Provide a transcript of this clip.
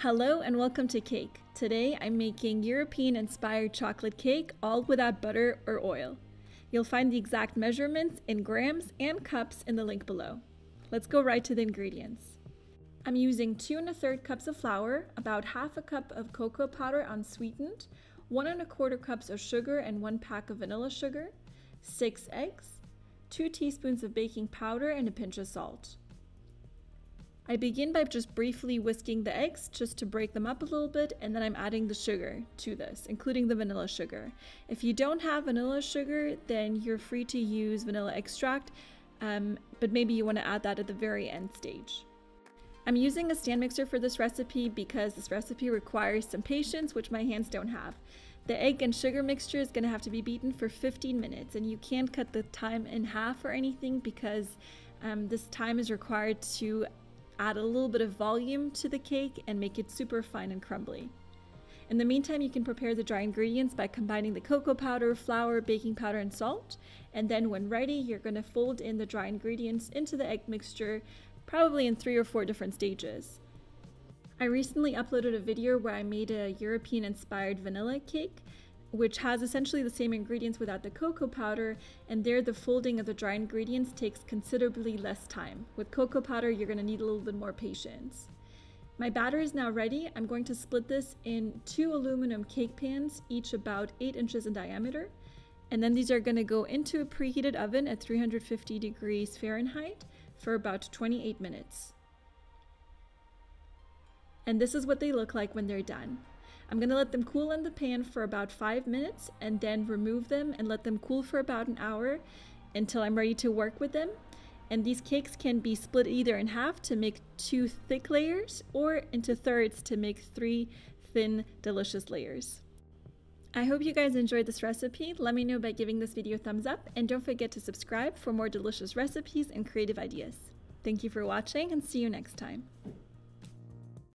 Hello and welcome to Cake. Today I'm making European-inspired chocolate cake, all without butter or oil. You'll find the exact measurements in grams and cups in the link below. Let's go right to the ingredients. I'm using 2 1/3 cups of flour, about half a cup of cocoa powder unsweetened, 1 1/4 cups of sugar and 1 pack of vanilla sugar, 6 eggs, 2 teaspoons of baking powder and a pinch of salt. I begin by just briefly whisking the eggs just to break them up a little bit, and then I'm adding the sugar to this, including the vanilla sugar. If you don't have vanilla sugar, then you're free to use vanilla extract, but maybe you want to add that at the very end stage. I'm using a stand mixer for this recipe because this recipe requires some patience, which my hands don't have. The egg and sugar mixture is going to have to be beaten for 15 minutes, and you can't cut the time in half or anything because this time is required to add a little bit of volume to the cake and make it super fine and crumbly. In the meantime, you can prepare the dry ingredients by combining the cocoa powder, flour, baking powder, and salt. And then when ready, you're going to fold in the dry ingredients into the egg mixture, probably in 3 or 4 different stages. I recently uploaded a video where I made a European-inspired vanilla cake, which has essentially the same ingredients without the cocoa powder, and there the folding of the dry ingredients takes considerably less time. With cocoa powder, you're going to need a little bit more patience. My batter is now ready. I'm going to split this in 2 aluminum cake pans, each about 8 inches in diameter, and then these are going to go into a preheated oven at 350 degrees Fahrenheit for about 28 minutes. And this is what they look like when they're done. I'm going to let them cool in the pan for about 5 minutes and then remove them and let them cool for about an hour until I'm ready to work with them. And these cakes can be split either in half to make 2 thick layers or into thirds to make 3 thin, delicious layers. I hope you guys enjoyed this recipe. Let me know by giving this video a thumbs up, and don't forget to subscribe for more delicious recipes and creative ideas. Thank you for watching, and see you next time.